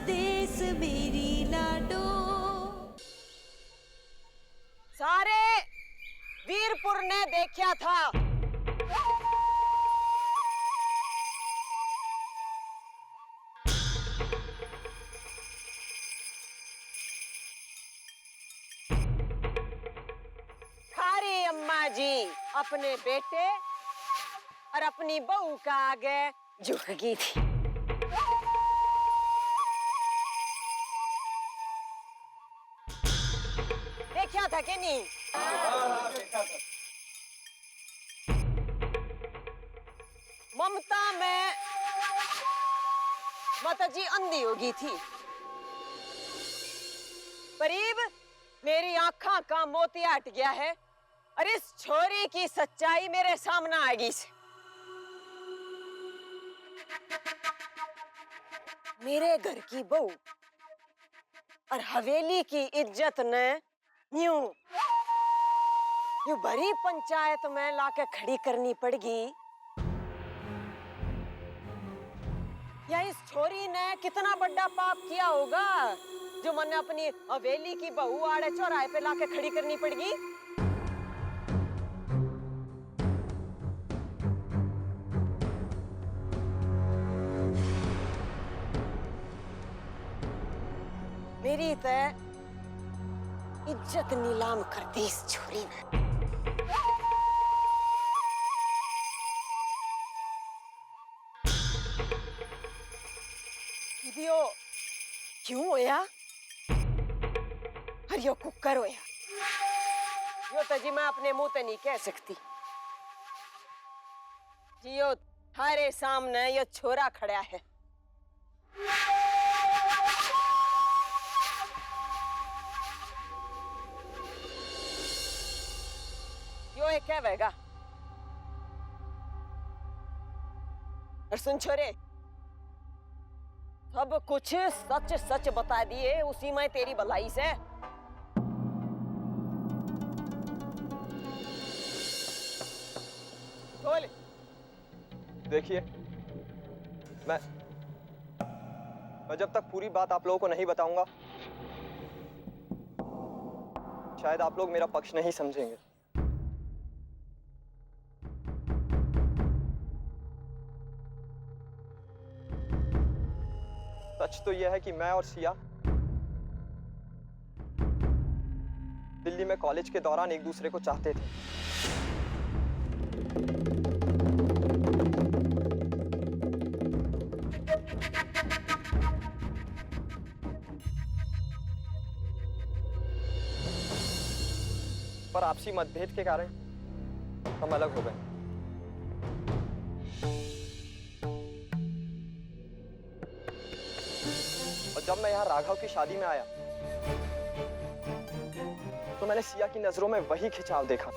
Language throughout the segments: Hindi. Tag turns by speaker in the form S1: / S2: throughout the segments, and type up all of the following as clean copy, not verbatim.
S1: देश मेरी लाडो।
S2: सारे वीरपुर ने देखा था। खारी अम्मा जी अपने बेटे और अपनी बहू का आगे झुक गई थी। देखा था कि नहीं? ममता में माता जी अंधी हो गई थी। करीब मेरी आंखों का मोतिया हट गया है और इस छोरी की सच्चाई मेरे सामने आ गई से। मेरे घर की बहू और हवेली की इज्जत ने यूं भरी पंचायत में लाके खड़ी करनी पड़गी। या इस छोरी ने कितना बड़ा पाप किया होगा जो मैंने अपनी हवेली की बहू आड़े चौराहे पे लाके खड़ी करनी पड़गी। मेरी तय इज्जत नीलाम कर दी इस छोरी ने। यो क्यों होया? और यो कुकर होया? यो तो जी मैं अपने मुंह ते नहीं कह सकती जी। यो थारे सामने यो छोरा खड़ा है। यो एक कहेगा। और सुन छोरे, सब कुछ सच सच बता दिए उसी में तेरी भलाई से। बोल।
S3: देखिए, मैं जब तक पूरी बात आप लोगों को नहीं बताऊंगा शायद आप लोग मेरा पक्ष नहीं समझेंगे। सच तो यह है कि मैं और सिया दिल्ली में कॉलेज के दौरान एक दूसरे को चाहते थे। पर आपसी मतभेद के कारण हम अलग हो गए। और जब मैं यहाँ राघव की शादी में आया तो मैंने सिया की नजरों में वही खिंचाव देखा।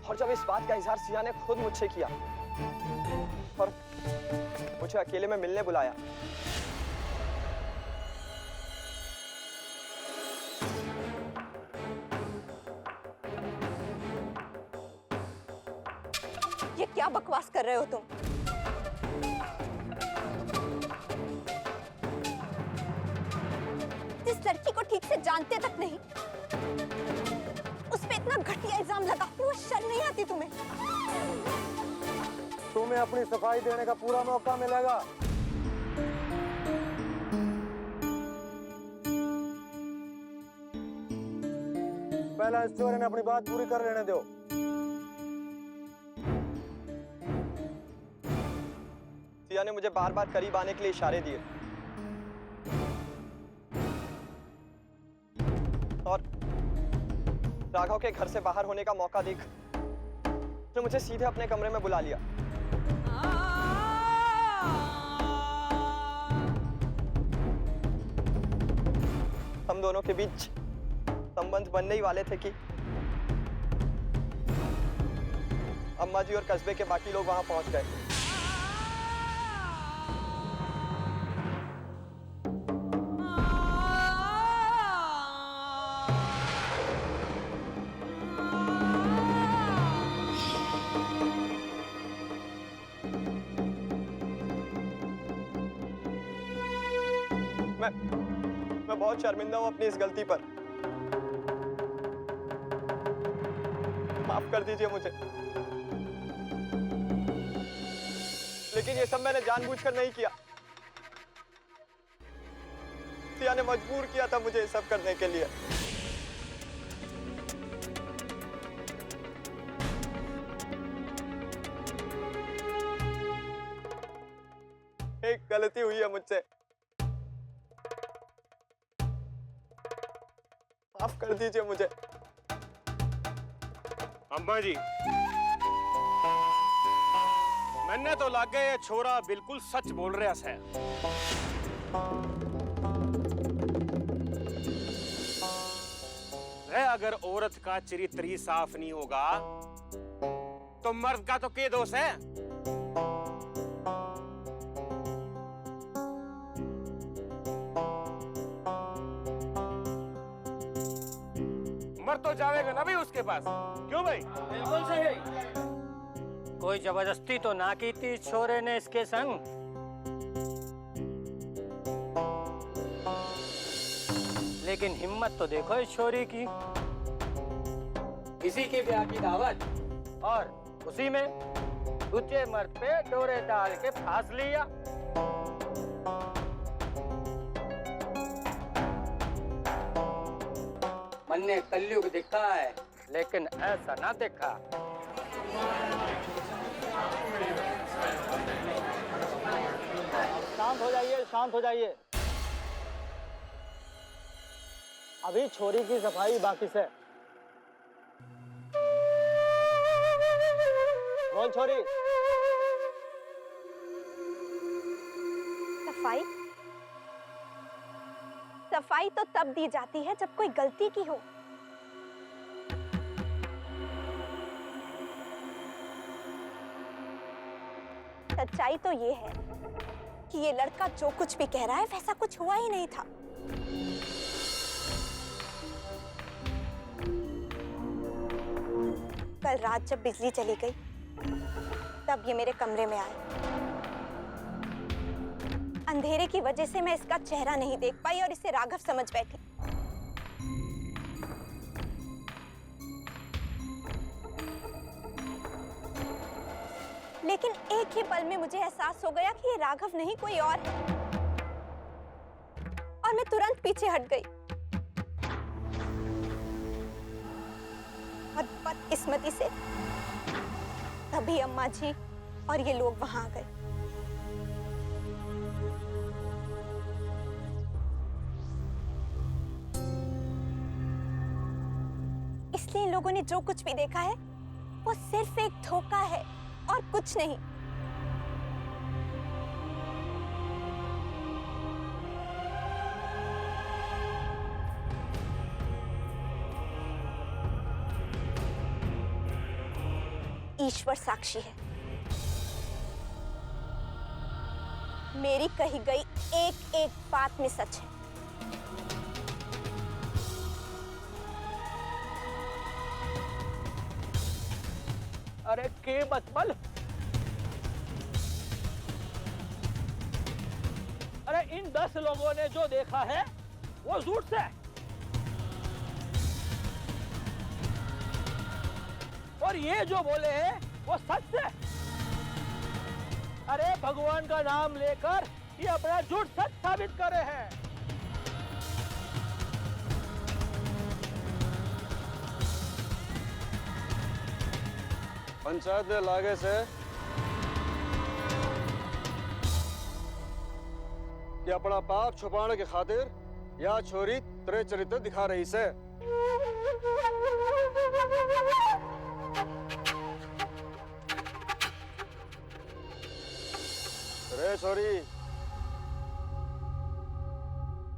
S3: और जब इस बात का इजहार सिया ने खुद मुझसे किया और मुझे अकेले में मिलने बुलाया
S4: ये क्या बकवास कर रहे हो तुम? जिस लड़की को ठीक से जानते तक नहीं उस पे इतना घटिया इल्जाम लगा, वो शर्म नहीं आती तुम्हें?
S5: तुम्हें अपनी सफाई देने का पूरा मौका मिलेगा। पहला इस चोर ने अपनी बात पूरी कर लेने दो।
S3: सिया ने मुझे बार बार करीब आने के लिए इशारे दिए और राघव के घर से बाहर होने का मौका देख तो मुझे सीधे अपने कमरे में बुला लिया। हम दोनों के बीच संबंध बनने ही वाले थे कि अम्मा जी और कस्बे के बाकी लोग वहां पहुंच गए। मैं बहुत शर्मिंदा हूँ अपनी इस गलती पर। माफ कर दीजिए मुझे। लेकिन ये सब मैंने जानबूझकर नहीं किया। सिया ने मजबूर किया था मुझे ये सब करने के लिए। एक गलती हुई है मुझसे, माफ कर दीजिए मुझे।
S6: अम्मा जी, मैंने तो लागे ये छोरा बिल्कुल सच बोल रहा है। अगर औरत का चरित्र ही साफ नहीं होगा तो मर्द का तो क्या दोष है? मर तो जाएगा ना भी उसके पास। क्यों भाई?
S7: बिल्कुल सही। कोई जबरदस्ती तो ना की थी छोरे ने इसके संग। लेकिन हिम्मत तो देखो इस छोरी की। किसी के ब्याह की दावत और उसी में दूसरे मर्द पे डोरे डाल के फांस लिया। मन ने कलयुग देखा है लेकिन ऐसा ना देखा।
S5: शांत हो जाइए, शांत हो जाइए। अभी छोरी की सफाई बाकी से। बोल छोरी।
S4: सफाई सफाई तो तब दी जाती है जब कोई गलती की हो। सच्चाई तो ये है कि ये लड़का जो कुछ भी कह रहा है वैसा कुछ हुआ ही नहीं था। कल रात जब बिजली चली गई तब ये मेरे कमरे में आए। अंधेरे की वजह से मैं इसका चेहरा नहीं देख पाई और इसे राघव समझ बैठी। लेकिन एक ही पल में मुझे एहसास हो गया कि ये राघव नहीं कोई और है और मैं तुरंत पीछे हट गई। और बदकिस्मती से तभी अम्मा जी और ये लोग वहां आ गए। इसलिए इन लोगों ने जो कुछ भी देखा है वो सिर्फ एक धोखा है और कुछ नहीं। ईश्वर साक्षी है, मेरी कही गई एक एक बात में सच है।
S7: अरे के बतबल। अरे इन 10 लोगों ने जो देखा है वो झूठ से और ये जो बोले हैं वो सच से। अरे भगवान का नाम लेकर ये अपना झूठ सच साबित कर रहे हैं।
S5: पंचायत ने लागे से कि अपना पाप छुपाने की खातिर यह छोरी तेरे चरित्र दिखा रही से। रे छोरी,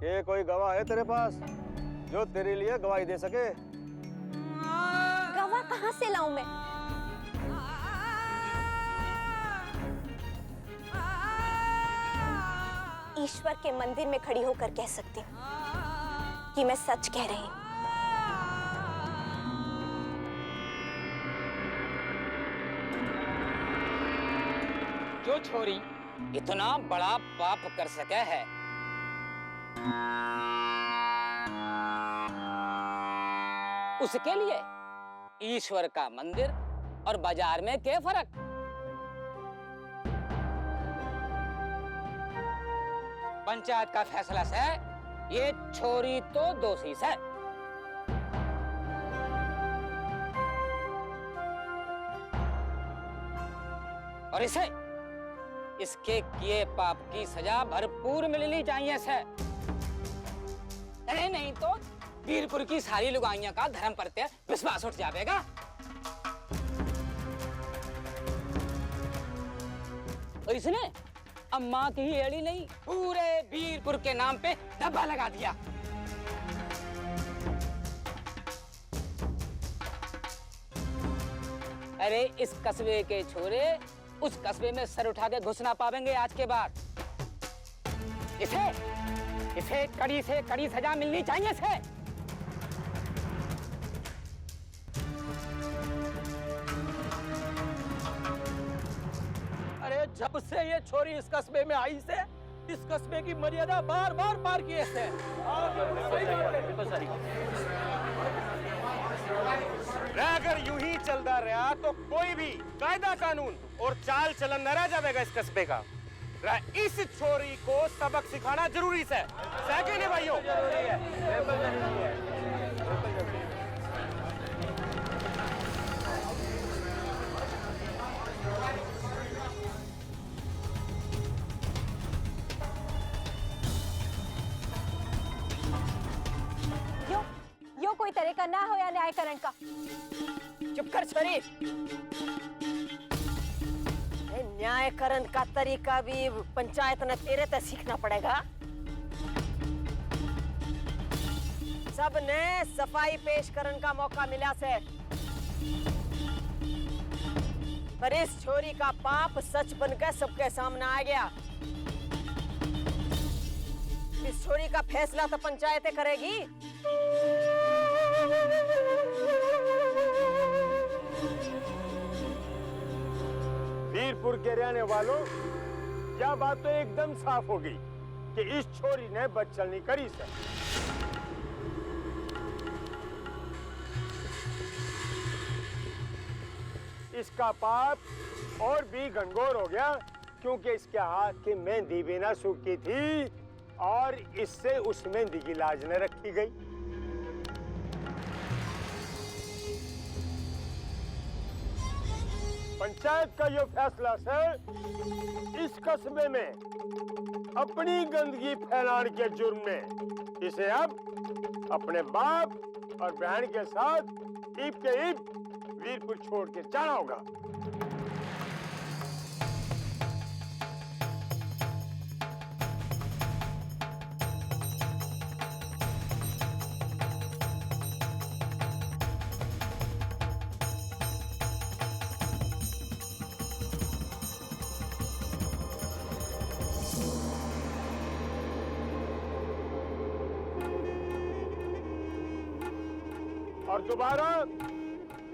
S5: के कोई गवाह है तेरे पास जो तेरे लिए गवाही दे सके?
S4: गवाह कहाँ से लाऊं मैं? ईश्वर के मंदिर में खड़ी होकर कह सकती हूँ कि मैं सच कह रही हूँ।
S8: जो छोरी इतना बड़ा पाप कर सके है उसके लिए ईश्वर का मंदिर और बाजार में क्या फर्क? पंचायत का फैसला है, ये छोरी तो दोषी है। और इसे इसके किए पाप की सजा भरपूर मिलनी चाहिए से। अरे नहीं तो वीरपुर की सारी लुगाइयां का धर्म पर विश्वास उठ जाएगा। और इसने अम्मा की ही एड़ी नहीं, पूरे वीरपुर के नाम पे धब्बा लगा दिया। अरे इस कस्बे के छोरे उस कस्बे में सर उठा के घुस ना पावेंगे आज के बाद। इसे कड़ी से कड़ी सजा मिलनी चाहिए से।
S7: अरे जब से ये छोरी इस कस्बे में आई से इस कस्बे की मर्यादा बार बार पार किए से।
S6: अगर यूं ही चलता रहा तो कोई भी कायदा कानून और चाल चलन न रह जाएगा इस कस्बे का। इस छोरी को सबक सिखाना जरूरी है, कि नहीं भाइयों?
S4: यो कोई तरीका ना हो या न्यायकरण का।
S2: चुप कर छोरी। न्यायकरण का तरीका भी पंचायत ने तेरे ते सीखना पड़ेगा। सबने सफाई पेश करने का मौका मिला से, पर इस छोरी का पाप सच बनकर सबके सामने आ गया। इस छोरी का फैसला तो पंचायतें करेगी।
S5: वीरपुर के रहने वालों, क्या बात तो एकदम साफ हो गई कि इस छोरी ने बदचलनी करी से। इसका पाप और भी घनघोर हो गया क्योंकि इसके हाथ की मेहंदी भी ना सूखी थी और इससे उस मेहंदी की लाज न रखी गई। पंचायत का ये फैसला है, इस कस्बे में अपनी गंदगी फैलाने के जुर्म में इसे अब अपने बाप और बहन के साथ ईब के ईब वीरपुर छोड़ के जाना होगा। और दोबारा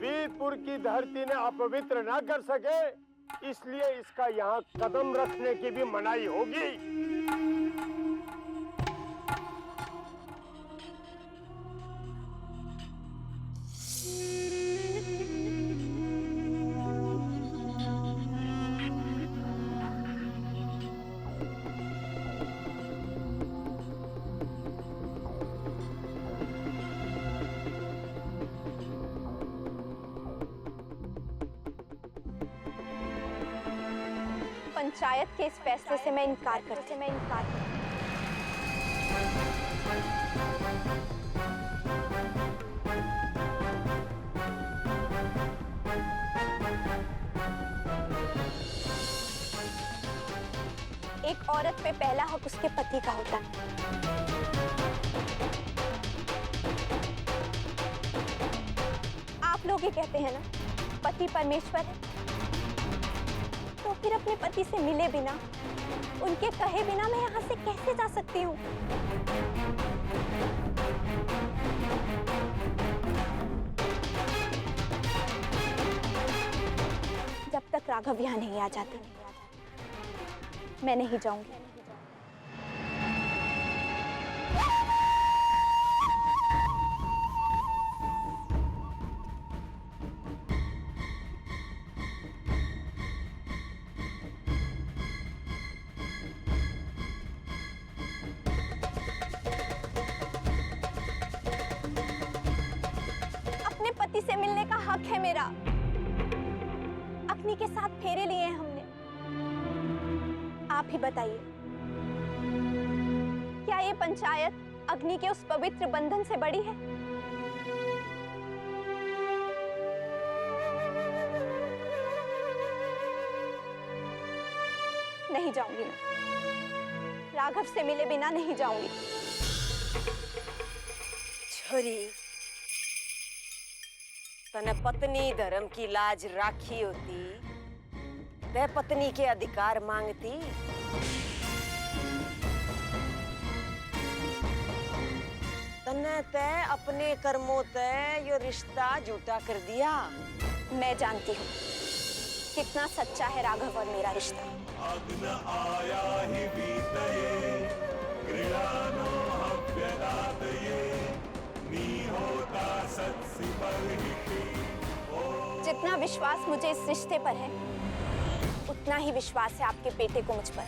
S5: वीरपुर की धरती ने अपवित्र ना कर सके, इसलिए इसका यहाँ कदम रखने की भी मनाही होगी।
S4: पंचायत के इस फैसले से मैं इनकार करती हूँ। एक औरत पे पहला हक उसके पति का होता है। आप लोग ही कहते हैं ना, पति परमेश्वर है, तो फिर अपने पति से मिले बिना, उनके कहे बिना मैं यहाँ से कैसे जा सकती हूँ? जब तक राघव यहाँ नहीं आ जाते, मैं नहीं जाऊंगी। से मिलने का हक है मेरा। अग्नि के साथ फेरे लिए हैं हमने। आप ही बताइए, क्या ये पंचायत अग्नि के उस पवित्र बंधन से बड़ी है? नहीं जाऊंगी मैं। राघव से मिले बिना नहीं जाऊंगी।
S2: छोरी, तने पत्नी धर्म की लाज राखी होती, ते पत्नी के अधिकार मांगती। तने ते अपने कर्मों ते यो रिश्ता झूठा कर दिया।
S4: मैं जानती हूँ कितना सच्चा है राघव और मेरा रिश्ता। जितना विश्वास मुझे इस रिश्ते पर है, उतना ही विश्वास है आपके बेटे को मुझ पर।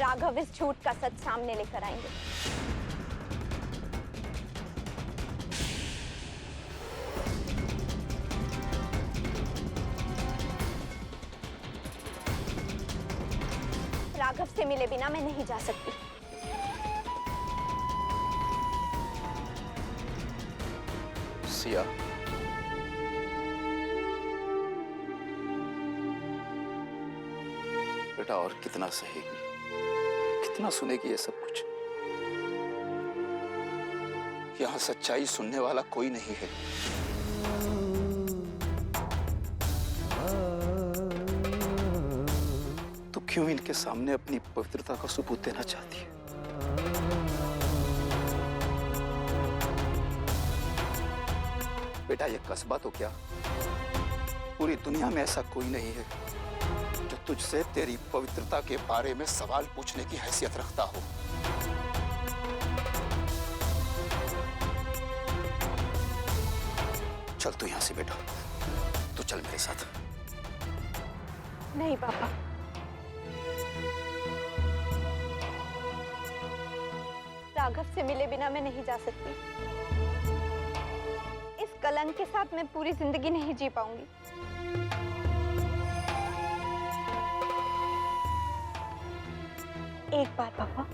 S4: राघव इस झूठ का सच सामने लेकर आएंगे। राघव से मिले बिना मैं नहीं जा सकती।
S9: सिया, बेटा और कितना सहेगी, कितना सुनेगी ये सब कुछ। यहाँ सच्चाई सुनने वाला कोई नहीं है। तो क्यों इनके सामने अपनी पवित्रता का सबूत देना चाहती है? बेटा, ये कस्बा तो क्या, पूरी दुनिया में ऐसा कोई नहीं है जो तुझसे तेरी पवित्रता के बारे में सवाल पूछने की हैसियत रखता हो। चल तू यहां से बेटा, तू चल मेरे साथ।
S4: नहीं पापा, राघव से मिले बिना मैं नहीं जा सकती। इस कलंक के साथ मैं पूरी जिंदगी नहीं जी पाऊंगी। एक बार पापा,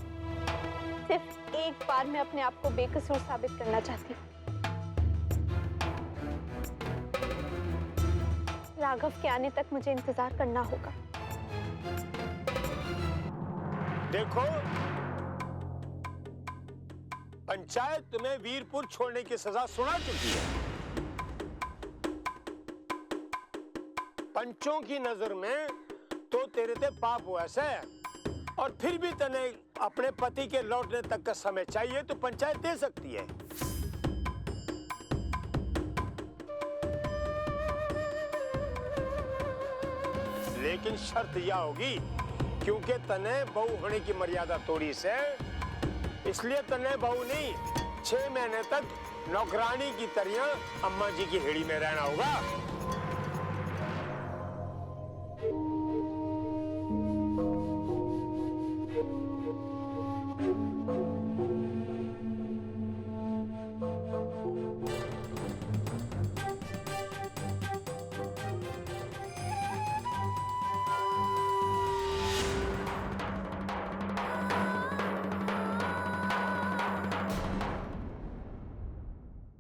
S4: सिर्फ एक बार मैं अपने आप को बेकसूर साबित करना चाहती हूँ। राघव के आने तक मुझे इंतजार करना होगा।
S5: देखो, पंचायत तुम्हें वीरपुर छोड़ने की सजा सुना चुकी है। पंचों की नजर में तो तेरे ते पाप हुआ है, और फिर भी तने अपने पति के लौटने तक का समय चाहिए तो पंचायत दे सकती है। लेकिन शर्त यह होगी, क्योंकि तने बहू होने की मर्यादा तोड़ी से, इसलिए तने बहू नहीं, 6 महीने तक नौकरानी की तरह अम्मा जी की हेड़ी में रहना होगा।